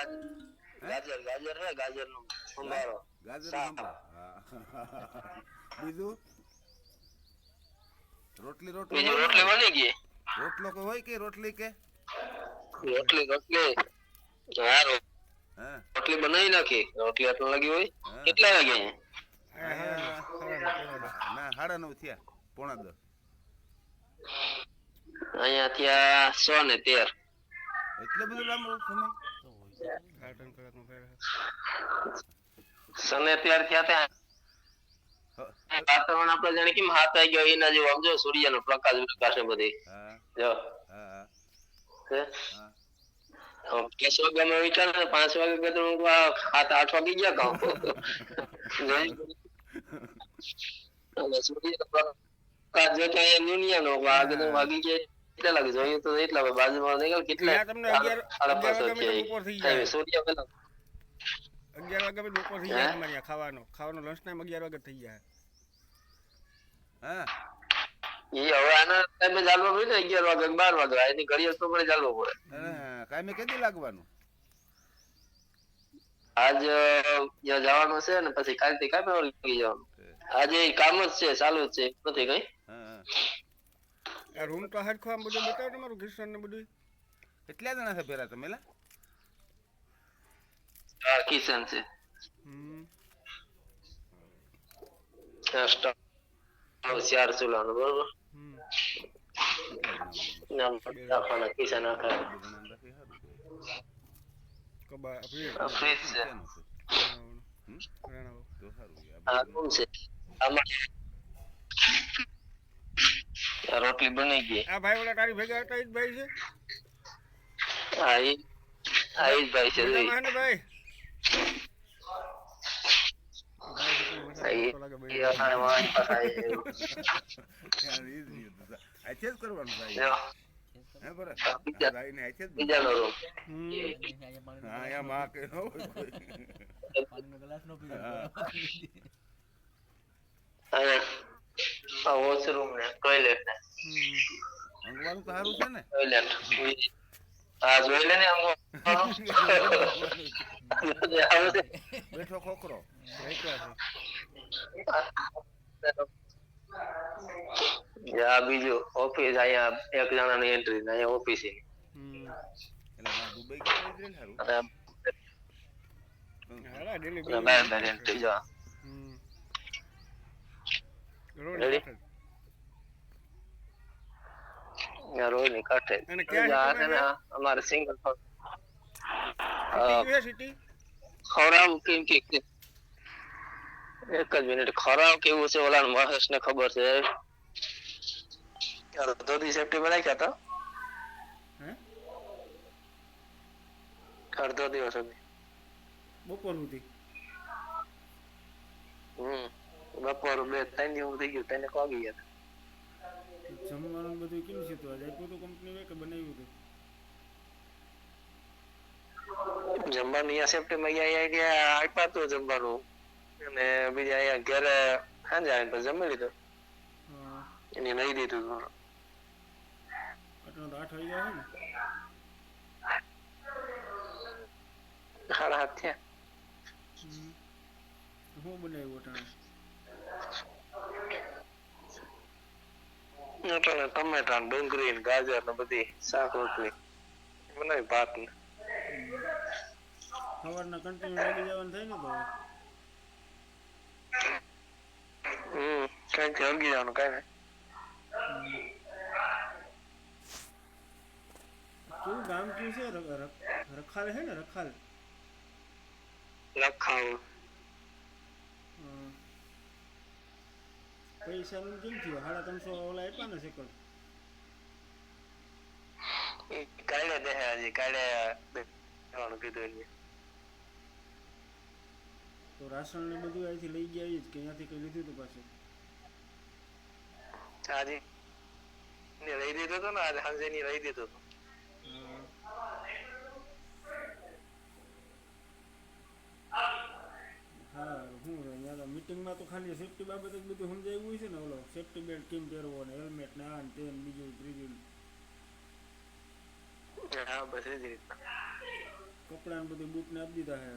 હે ગાજર ગાજર હે ગાજર નો સંભારો ગાજર શાક સંભાર હા બીજું રોટલી રોટલો બીજું હોય ને રોટલી ભાઈ બની ગઈ રોટલો કે હોય કે રોટલી કે રોટલી રોટલી હા હા રોટલી બનાવી નાખી રોટલી આટલું લાગી હોય હા કેટલા વાગે અહીંયા ના 9:30 થયા 9:45 અહીંયા ત્યાં 113 એટલે બધું લાંબો સમય સને ત્યાર થયા ત્યાં વાતાવરણ આપણે જાણે કેમ હાથ આવી ગયો એના જેવું સમજો સૂર્યનો પ્રકાશ વિકાસ ને બધી હા જો હા હે હા 5 વાગ્યામાં વિચાર 5 વાગે કે તો 7-8 વાગી ગયા કહું સૂર્યનો પ્રકાશ જો કે દુનિયાનો હા વાગી ગયા કેટલા લાગે જોઈએ તો એટલા બાજુમાં નીકળ કેટલા તમને 11 5:30 વાગ્યા થયા બપોર થઈ થાય જાય સૂર્ય પેલા 11 વાગ્યા બપોર થઈ હે જાય તમારે ખાવાનો લંચ ટાઈમ 11 વાગે થઈ જાય હા એ હવે આના ટાઈમે ચાલવા પડે ને 11 વાગે 12 વાગે એની ઘડિયાળ તો પડે ચાલવો પડે કાંઈ કેદી લાગવાનું આજ ત્યાં જવાનું છે ને પછી કાલથી કામે લઈ જવાનું આજે કામ જ છે ચાલુ જ છે નથી કઈ હા આ રૂમ તો હરખો આમ બધું બતાવો તમારું કિશન ને બધું કેટલા જણા છે પેલા તમે લા કિશન છે હમ 4 ચૂલાનો બરોબર હમ નામ રાખવાના કિશન આખા કબા ફ્રીજ છે રાણાઓ આ રૂમ છે આમાં આ રોટલી બની ગઈ આ ભાઈ ઓલા તારી ભેગા હતા ઈ જ ભાઈ છે હા એ ભાઈ છે મજામાં હે ને ભાઈ કરવાનું ભાઈ હે બરાબર ભાઈને આચે જ બીજાનો રૂમ હા યા માં કે અહીંયા વોશરૂમ ને ટોયલેટ ને અંગવાનું તો સારું છે ને ટોયલેટ હા જોઈ લે ને બેઠો ખોખરો આ બીજું ઓફિસ અહીંયા એક જણાની એન્ટ્રી અહીંયા ઓફિસ એટલે હા દુબઈ કે તો જ સારું બહાર એન્ટ્રી જો રોડ ની કાંઠે અમારે સિંગલ ખરાબ કેમ કે એક જ મિનિટ ખરાબ કેવું છે ઓલા મહેશ ને ખબર છે અડધો સેફટી બનાવી હતા અડધો દિવસ બપોર સુધી બપોર 2-3 જેવું થઈ ગયું તેને વાગી ગયા જમવાનું બધું કેવું છે તો આજે આપ્યું હતું કંપની કે બનાવ્યું હતું જમવાનું અહીંયા સેફ્ટીમાં અહીંયા આપ્યા હતું જમવાનું અને બીજા અહીંયા ઘરે સાંજે આવીને પછી જમી લીધું એને લઈ દીધું આટલો તો 8 વાગ્યા હોય ને 7:30 થયા શું બનાવ્યું અટાણે ટમેટા ડુંગળી ગાજર ને બધી શાક રોટલી બનાવી ભાત ને સવારના કન્ટિન્યુ લાગી જવાનું થાય ને તો કઈ હળગી જવાનું કઈ નહીં કેવું ગામ કેવું છે રખાલ હે ને રખાલ લખાવ પૈસા નું કેમ થયું 350 ઓલા આપ્યા ને સેકન્ડ કાલે દે હજી કાલે દેવાનું કીધું એને તો રાશન ને બધું અહીંથી લઈ ગયા જ કે અહીંયાથી કઈ લીધું હતું પાછું આજે લઈ દીધું હતું ને આજે સાંજે ની લઈ દીધું હતું હા હું અહીંયા મીટિંગમાં તો ખાલી સેફટી બાબતે જ બધું સમજાવ્યું હોય છે ને ઓલો સેફટી બેલ્ટ કેમ પહેરવો ને હેલ્મેટ ને આ ને તે બીજું ત્રીજું હા બસ એ જ રીતના કપડાં ને બધું બૂટ ને આપી દીધા હે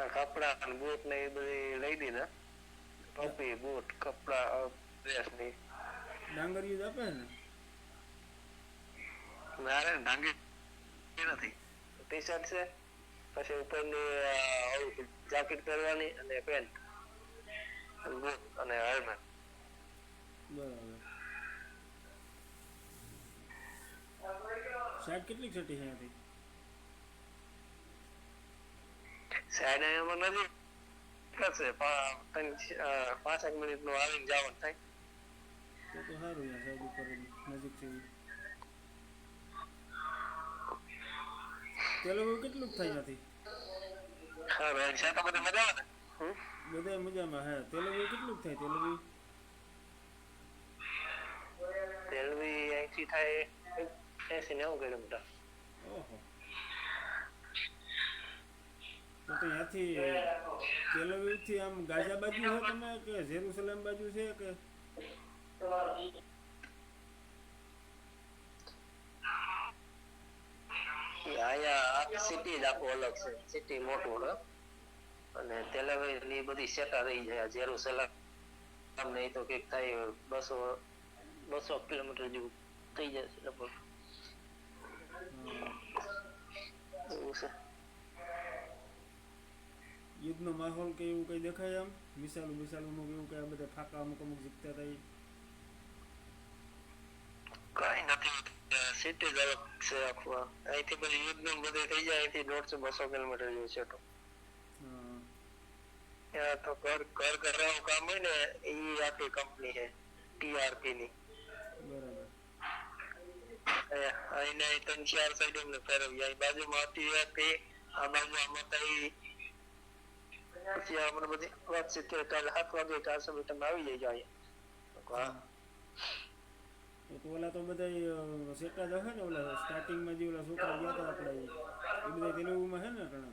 આ કપડા અને બૂટ ને એ બધી લઈ દીધા ટોપી બૂટ કપડા ડ્રેસ ની ડાંગરિયું જ આપે ને મારે ડાંગી નથી ટી શર્ટ છે પછી ઉપરની જાકેટ પહેરવાની અને પેન્ટ બૂટ અને હેલ્મેટ બરાબર સાઈડ કેટલી છટી છે અહીંયાથી સાઈડ એમાં નજીક છે 5 મિનિટ નું આવીને જવાનું થાય તો સારું યાર સાઈડ ઉપર નજીક છે તેલુગુ કેટલું થાય નથી હા ભાઈ છે તો બધું મજા આવે ને બધા મજામાં હે તેલુગુ કેટલું થાય તેલુગુ રેલવે અહીંથી થાય 80-90 કિલોમીટર ઓહો તો ત્યાંથી તેલુગુ થી આમ ગાઝા બાજુ હો તમે કે જેરુસલેમ બાજુ છે કે અહીંયા સિટી જ આખું અલગ છે સિટી મોટું છે અને તેલાવી ની બધી સેટા રહી જાય જેરુસલેમ ને તો કઈક થાય 200 કિલોમીટર જેવું થઈ જશે લગભગ એવું છે યુદ્ધનો માહોલ કે એવું કઈ દેખાય આમ મિસાલું અમુક એવું કે આ બધા ફાકા અમુક જીતતા હતા કઈ નથી સિટી જ અલગ છે આખું અહીંથી બધી યુદ્ધ નું બધું થઈ જાય અહીંથી 150-200 કિલોમીટર જેવું છે તો ત્યાં તો ઘર ઘરનું કામ હોય ને એ આખી કંપની છે ટીઆરપી ની બરાબર અહીંને 3-4 સાઈડ એમને ફેરવી અહીં બાજુમાં ટીઆરપી આ બાજુ આમાં કઈ પછી આપણે બધી વાતચીત કરી કાલે 7 વાગે 400 મીટર આવી જાય તો ઓલા તો બધા સેટા જ હશે ને ઓલા સ્ટાર્ટિંગમાં જે ઓલા છોકરા ગયા હતા આપણે એ બધા તેલુગુમાં છે ને ઘણા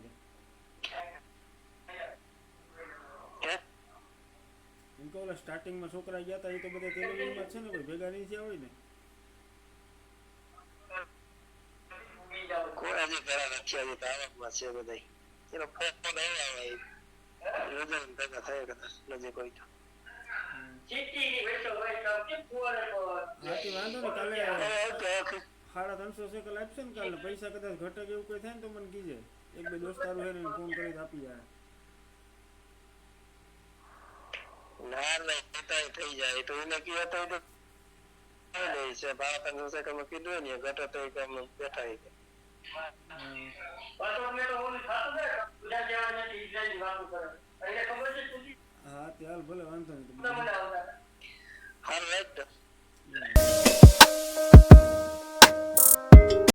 એમ કે ઓલા સ્ટાર્ટિંગમાં છોકરા ગયા હતા એ તો બધા તેલુગુમાં છે ને કોઈ ભેગા નહીં થયા હોય ને કોઈ આજે ઘણા નથી આવી આવકમાં છે બધા એનો ફોન આવે રજા ભેગા થાય કદાચ નજીક હોય તો હાથી વાંધો ને કાલે 350 સેકલ આપશે ને કાલે પૈસા કદાચ ઘટે કે એવું કઈ થાય ને તો મને કીજે એક બે દોસ્તારો છે ને ફોન કરી આપી જાય ના થઈ જાય તો એને કીધું તો છે 12-15 સેકન્ડમાં કીધું ને ઘટે તો કામ બેઠા હા ત્યાર ભલે વાંધો નહીં હાલ રાઈટ